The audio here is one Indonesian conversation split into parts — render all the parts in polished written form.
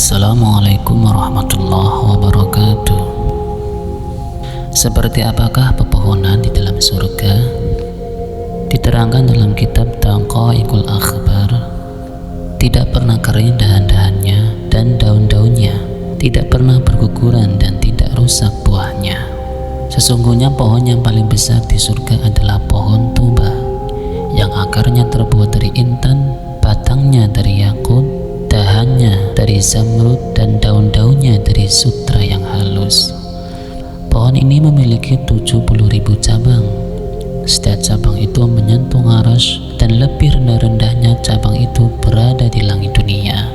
Assalamualaikum warahmatullahi wabarakatuh. Seperti apakah pepohonan di dalam surga? Diterangkan dalam kitab Daqaiqul Akhbar, tidak pernah kering dahan-dahannya dan daun-daunnya, tidak pernah berguguran dan tidak rusak buahnya. Sesungguhnya pohon yang paling besar di surga adalah pohon tuba, yang akarnya terbuat dari intan, batangnya dari yakut, dahannya dari zamrud, dan daun-daunnya dari sutra yang halus. Pohon ini memiliki 70.000 cabang. Setiap cabang itu menyentuh arsy, dan lebih rendah-rendahnya cabang itu berada di langit dunia.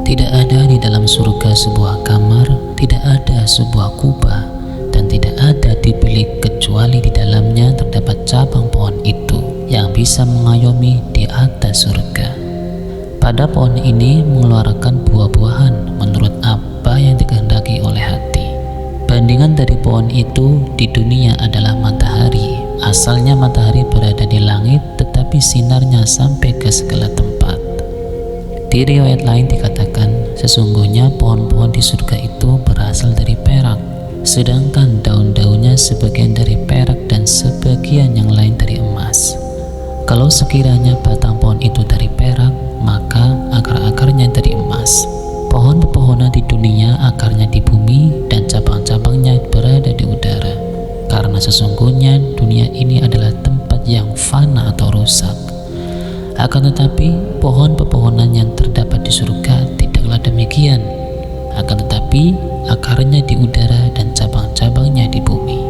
Tidak ada di dalam surga sebuah kamar, tidak ada sebuah kubah, dan tidak ada di bilik kecuali di dalamnya terdapat cabang pohon itu yang bisa mengayomi di atas surga. Pada pohon ini mengeluarkan buah-buahan menurut apa yang dikehendaki oleh hati. Bandingan dari pohon itu di dunia adalah matahari. Asalnya matahari berada di langit, tetapi sinarnya sampai ke segala tempat. Di riwayat lain dikatakan, sesungguhnya pohon-pohon di surga itu berasal dari perak, sedangkan daun-daunnya sebagian dari perak dan sebagian yang lain dari emas. Kalau sekiranya batang pohon itu dari perak, maka akar-akarnya dari emas. Pohon-pepohonan di dunia akarnya di bumi dan cabang-cabangnya berada di udara. Karena sesungguhnya dunia ini adalah tempat yang fana atau rusak. Akan tetapi pohon-pepohonan yang terdapat di surga tidaklah demikian. Akan tetapi akarnya di udara dan cabang-cabangnya di bumi.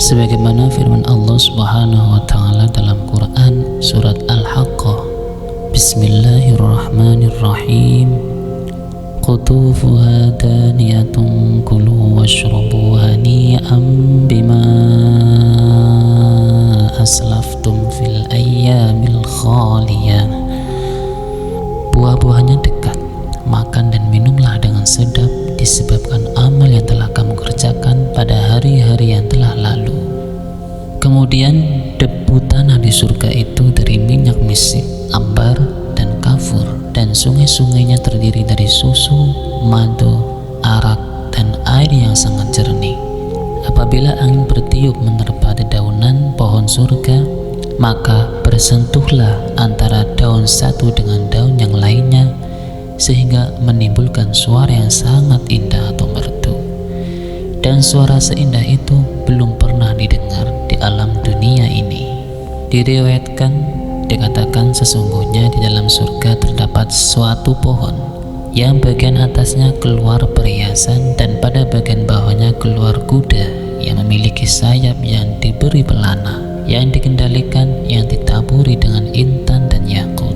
Sebagaimana firman Allah Subhanahu wa taala dalam Quran surat Al-Haqqah, Bismillahirrahmanirrahim. Qutufuha daniyatun kulu washrabu hani'an bima aslaftum fil ayyamil khaliyah. Buah-buahnya dekat, makan dan minumlah dengan sedap disebabkan amal yang telah kamu kerjakan pada hari-hari yang telah lalu. Kemudian debu tanah di surga itu dari minyak misik, ambar, dan kafur, dan sungai-sungainya terdiri dari susu, madu, arak, dan air yang sangat jernih. Apabila angin bertiup menerpa dedaunan pohon surga, maka bersentuhlah antara daun satu dengan daun yang lainnya, sehingga menimbulkan suara yang sangat indah atau merdu. Dan suara seindah itu belum pernah didengar di alam dunia ini. Diriwayatkan, dikatakan sesungguhnya di dalam surga terdapat suatu pohon yang bagian atasnya keluar perhiasan dan pada bagian bawahnya keluar kuda yang memiliki sayap yang diberi pelana, yang dikendalikan, yang ditaburi dengan intan dan yakut.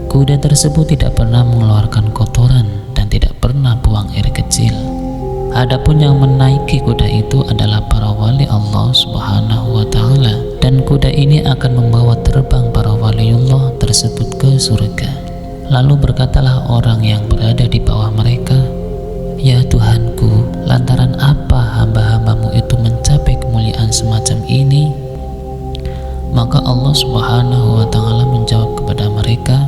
Kuda tersebut tidak pernah mengeluarkan kotoran dan tidak pernah buang air kecil. Adapun yang menaiki kuda itu adalah para wali Allah Subhanahu wa taala, dan kuda ini akan membawa terbang para waliullah tersebut ke surga. Lalu berkatalah orang yang berada di bawah mereka, "Ya Tuhanku, lantaran apa hamba-hambamu itu mencapai kemuliaan semacam ini?" Maka Allah Subhanahu wa taala menjawab kepada mereka,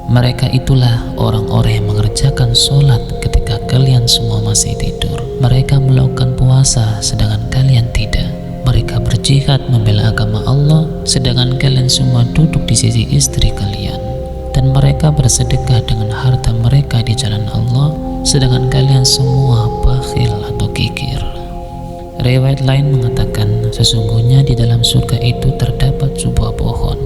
"Mereka itulah orang-orang yang mengerjakan sholat ketika kalian semua masih tidur. Mereka melakukan puasa sedangkan kalian tidak. Mereka berjihad membela agama Allah sedangkan kalian semua duduk di sisi istri kalian. Dan mereka bersedekah dengan harta mereka di jalan Allah sedangkan kalian semua bakhil atau kikir." Riwayat lain mengatakan, sesungguhnya di dalam surga itu terdapat sebuah pohon.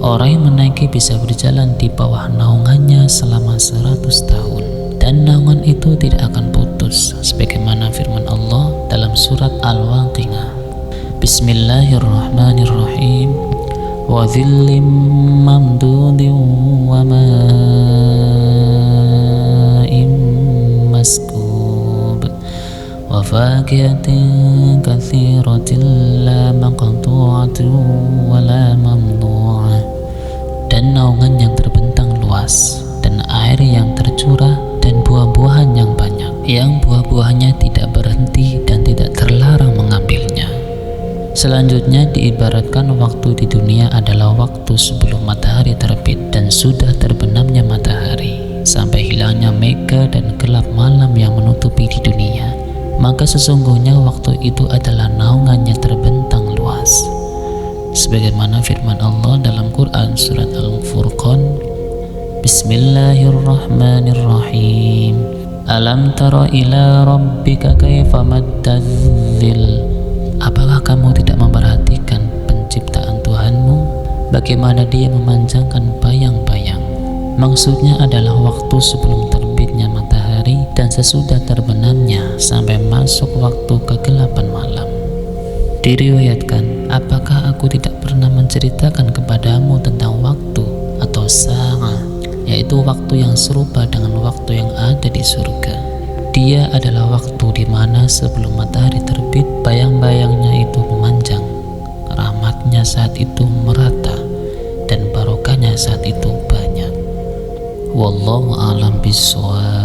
Orang yang menaiki bisa berjalan di bawah naungannya selama 100 tahun, dan naungan itu tidak akan putus, sebagaimana firman Allah dalam surat Al-Waqiah, Bismillahirrahmanirrahim. Wa dhillim mamdudin wa ma'im maskub wa fakihatin katsiratin la maqtu'atin wa la mamnu'ah. Dan naungan yang terbentang luas, dan air yang tercurah, dan buah-buahan yang banyak, yang buah-buahannya tidak berhenti dan tidak terlarang mengambilnya. Selanjutnya diibaratkan waktu di dunia adalah waktu sebelum matahari terbit dan sudah terbenamnya matahari. sampai hilangnya mega dan gelap malam yang menutupi di dunia, maka sesungguhnya waktu itu adalah naungannya terbentang luas. Sebagaimana firman Allah dalam Quran surat Al-Furqan, Bismillahirrahmanirrahim. Alam tara ila rabbika kaifa maddadzil. Apakah kamu tidak memperhatikan penciptaan Tuhanmu, bagaimana dia memanjangkan bayang-bayang? Maksudnya adalah waktu sebelum terbitnya matahari dan sesudah terbenamnya sampai masuk waktu kegelapan malam. Diriwayatkan, apakah aku tidak pernah menceritakan kepadamu tentang waktu atau sa'ah, yaitu waktu yang serupa dengan waktu yang ada di surga. Dia adalah waktu di mana sebelum matahari terbit, bayang-bayangnya itu memanjang, rahmatnya saat itu merata, dan barokahnya saat itu banyak. Wallahu a'lam bishawab.